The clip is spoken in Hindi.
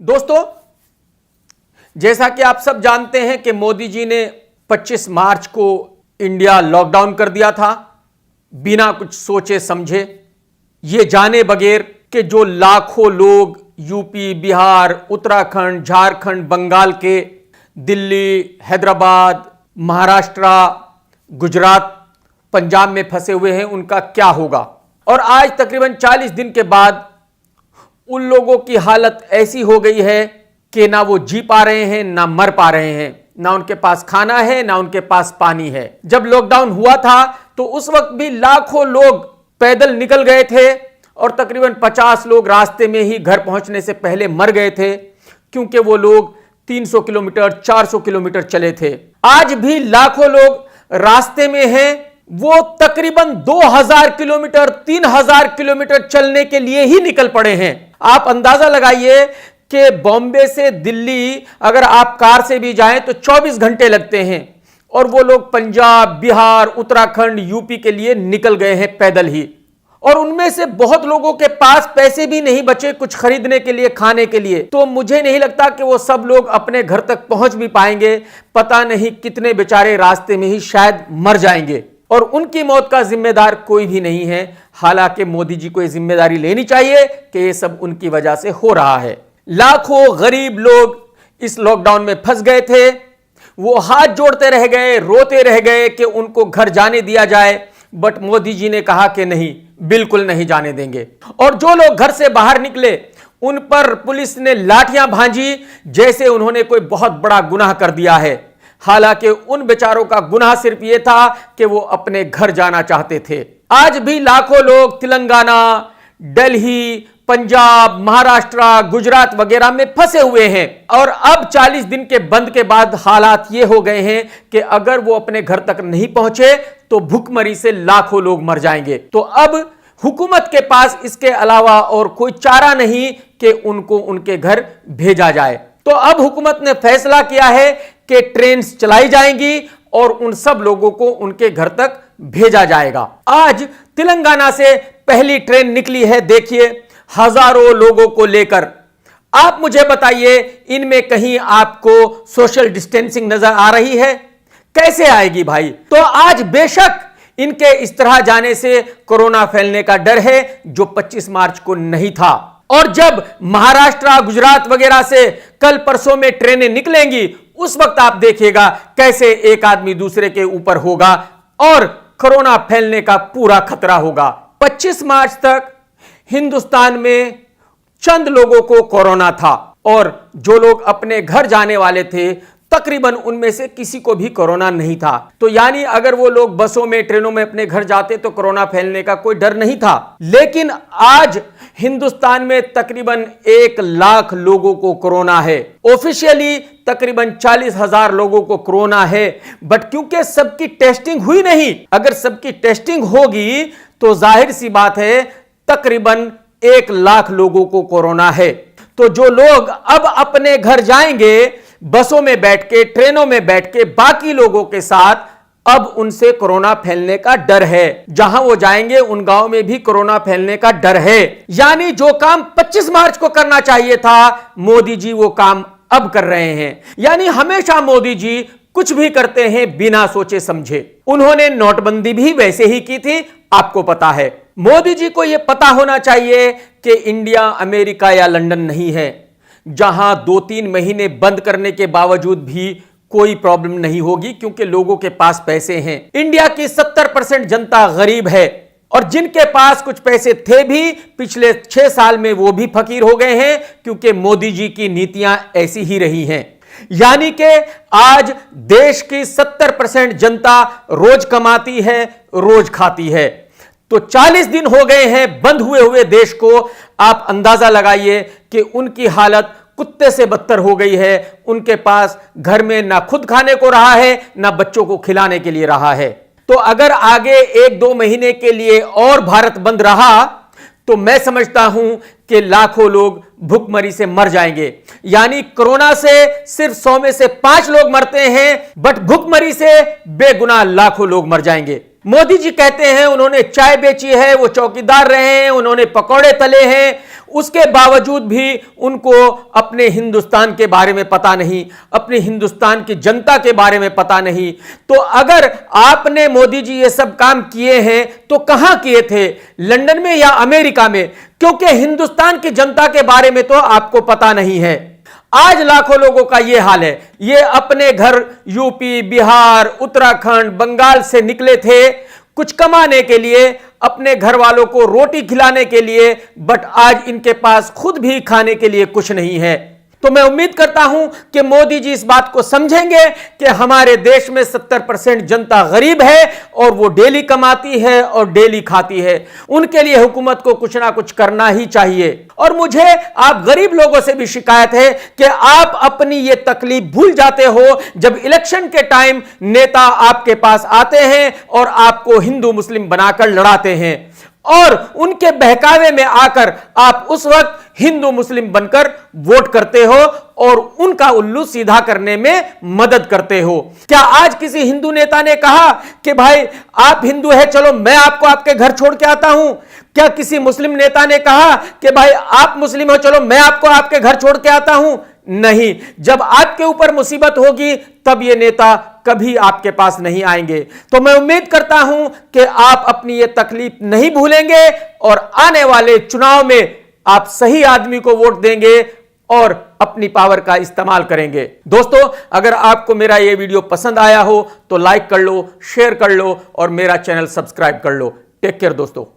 दोस्तों, जैसा कि आप सब जानते हैं कि मोदी जी ने 25 मार्च को इंडिया लॉकडाउन कर दिया था बिना कुछ सोचे समझे, ये जाने बगैर कि जो लाखों लोग यूपी, बिहार, उत्तराखंड, झारखंड, बंगाल के, दिल्ली, हैदराबाद, महाराष्ट्र, गुजरात, पंजाब में फंसे हुए हैं, उनका क्या होगा। और आज तकरीबन 40 दिन के बाद उन लोगों की हालत ऐसी हो गई है कि ना वो जी पा रहे हैं, ना मर पा रहे हैं, ना उनके पास खाना है, ना उनके पास पानी है। जब लॉकडाउन हुआ था तो उस वक्त भी लाखों लोग पैदल निकल गए थे और तकरीबन 50 लोग रास्ते में ही घर पहुंचने से पहले मर गए थे, क्योंकि वो लोग 300 किलोमीटर 400 किलोमीटर चले थे। आज भी लाखों लोग रास्ते में हैं, वो तकरीबन 2000 किलोमीटर 3000 किलोमीटर चलने के लिए ही निकल पड़े हैं। आप अंदाजा लगाइए कि बॉम्बे से दिल्ली अगर आप कार से भी जाएं तो 24 घंटे लगते हैं, और वो लोग पंजाब, बिहार, उत्तराखंड, यूपी के लिए निकल गए हैं पैदल ही। और उनमें से बहुत लोगों के पास पैसे भी नहीं बचे कुछ खरीदने के लिए, खाने के लिए। तो मुझे नहीं लगता कि वो सब लोग अपने घर तक पहुंच भी पाएंगे। पता नहीं कितने बेचारे रास्ते में ही शायद मर जाएंगे, और उनकी मौत का जिम्मेदार कोई भी नहीं है। हालांकि मोदी जी को यह जिम्मेदारी लेनी चाहिए कि यह सब उनकी वजह से हो रहा है। लाखों गरीब लोग इस लॉकडाउन में फंस गए थे, वो हाथ जोड़ते रह गए, रोते रह गए कि उनको घर जाने दिया जाए, बट मोदी जी ने कहा कि नहीं, बिल्कुल नहीं जाने देंगे। और जो लोग घर से बाहर निकले उन पर पुलिस ने लाठियां भांजी जैसे उन्होंने कोई बहुत बड़ा गुनाह कर दिया है। हालांकि उन बेचारों का गुनाह सिर्फ यह था कि वो अपने घर जाना चाहते थे। आज भी लाखों लोग तेलंगाना, दिल्ली, पंजाब, महाराष्ट्र, गुजरात वगैरह में फंसे हुए हैं। और अब 40 दिन के बंद के बाद हालात ये हो गए हैं कि अगर वो अपने घर तक नहीं पहुंचे तो भूखमरी से लाखों लोग मर जाएंगे। तो अब हुकूमत के पास इसके अलावा और कोई चारा नहीं कि उनको उनके घर भेजा जाए। तो अब हुकूमत ने फैसला किया है कि ट्रेन चलाई जाएंगी और उन सब लोगों को उनके घर तक भेजा जाएगा। आज तेलंगाना से पहली ट्रेन निकली है, देखिए, हजारों लोगों को लेकर। आप मुझे बताइए, इनमें कहीं आपको सोशल डिस्टेंसिंग नजर आ रही है? कैसे आएगी भाई? तो आज बेशक इनके इस तरह जाने से कोरोना फैलने का डर है, जो 25 मार्च को नहीं था। और जब महाराष्ट्र, गुजरात वगैरह से कल परसों में ट्रेनें निकलेंगी, उस वक्त आप देखिएगा कैसे एक आदमी दूसरे के ऊपर होगा और कोरोना फैलने का पूरा खतरा होगा। 25 मार्च तक हिंदुस्तान में चंद लोगों को कोरोना था, और जो लोग अपने घर जाने वाले थे तकरीबन उनमें से किसी को भी कोरोना नहीं था। तो यानी अगर वो लोग बसों में, ट्रेनों में अपने घर जाते तो कोरोना फैलने का कोई डर नहीं था। लेकिन आज हिंदुस्तान में तकरीबन 1 लाख लोगों को कोरोना है। ऑफिशियली तकरीबन 40,000 लोगों को कोरोना है, बट क्योंकि सबकी टेस्टिंग हुई नहीं, अगर सबकी टेस्टिंग होगी तो जाहिर सी बात है तकरीबन 1 लाख लोगों को कोरोना है। तो जो लोग अब अपने घर जाएंगे बसों में बैठ के, ट्रेनों में बैठ के, बाकी लोगों के साथ, अब उनसे कोरोना फैलने का डर है। जहां वो जाएंगे उन गांव में भी कोरोना फैलने का डर है। यानी जो काम 25 मार्च को करना चाहिए था, मोदी जी वो काम अब कर रहे हैं। यानी हमेशा मोदी जी कुछ भी करते हैं बिना सोचे समझे। उन्होंने नोटबंदी भी वैसे ही की थी, आपको पता है। मोदी जी को यह पता होना चाहिए कि इंडिया अमेरिका या लंदन नहीं है, जहां 2-3 महीने बंद करने के बावजूद भी कोई प्रॉब्लम नहीं होगी, क्योंकि लोगों के पास पैसे हैं। इंडिया की 70% जनता गरीब है, और जिनके पास कुछ पैसे थे भी पिछले 6 साल में वो भी फकीर हो गए हैं, क्योंकि मोदी जी की नीतियां ऐसी ही रही हैं। यानी कि आज देश की 70% जनता रोज कमाती है, रोज खाती है। तो 40 दिन हो गए हैं बंद हुए देश को। आप अंदाजा लगाइए कि उनकी हालत कुत्ते से बदतर हो गई है। उनके पास घर में ना खुद खाने को रहा है, ना बच्चों को खिलाने के लिए रहा है। तो अगर आगे 1-2 महीने के लिए और भारत बंद रहा तो मैं समझता हूं कि लाखों लोग भूखमरी से मर जाएंगे। यानी कोरोना से सिर्फ 100 में से 5 लोग मरते हैं, बट भूखमरी से बेगुनाह लाखों लोग मर जाएंगे। मोदी जी कहते हैं उन्होंने चाय बेची है, वो चौकीदार रहे हैं, उन्होंने पकौड़े तले हैं, उसके बावजूद भी उनको अपने हिंदुस्तान के बारे में पता नहीं, अपने हिंदुस्तान की जनता के बारे में पता नहीं। तो अगर आपने मोदी जी ये सब काम किए हैं तो कहां किए थे, लंदन में या अमेरिका में? क्योंकि हिंदुस्तान की जनता के बारे में तो आपको पता नहीं है। आज लाखों लोगों का यह हाल है। ये अपने घर यूपी, बिहार, उत्तराखंड, बंगाल से निकले थे कुछ कमाने के लिए, अपने घर वालों को रोटी खिलाने के लिए, बट आज इनके पास खुद भी खाने के लिए कुछ नहीं है। तो मैं उम्मीद करता हूं कि मोदी जी इस बात को समझेंगे कि हमारे देश में 70% जनता गरीब है और वो डेली कमाती है और डेली खाती है। उनके लिए हुकूमत को कुछ ना कुछ करना ही चाहिए। और मुझे आप गरीब लोगों से भी शिकायत है कि आप अपनी ये तकलीफ भूल जाते हो जब इलेक्शन के टाइम नेता आपके पास आते हैं और आपको हिंदू मुस्लिम बनाकर लड़ाते हैं, और उनके बहकावे में आकर आप उस वक्त हिंदू मुस्लिम बनकर वोट करते हो और उनका उल्लू सीधा करने में मदद करते हो। क्या आज किसी हिंदू नेता ने कहा कि भाई आप हिंदू है, चलो मैं आपको आपके घर छोड़ के आता हूं? क्या किसी मुस्लिम नेता ने कहा कि भाई आप मुस्लिम हो, चलो मैं आपको आपके घर छोड़ के आता हूं? नहीं। जब आपके ऊपर मुसीबत होगी तब ये नेता कभी आपके पास नहीं आएंगे। तो मैं उम्मीद करता हूं कि आप अपनी ये तकलीफ नहीं भूलेंगे और आने वाले चुनाव में आप सही आदमी को वोट देंगे और अपनी पावर का इस्तेमाल करेंगे। दोस्तों, अगर आपको मेरा ये वीडियो पसंद आया हो तो लाइक कर लो, शेयर कर लो और मेरा चैनल सब्सक्राइब कर लो। टेक केयर दोस्तों।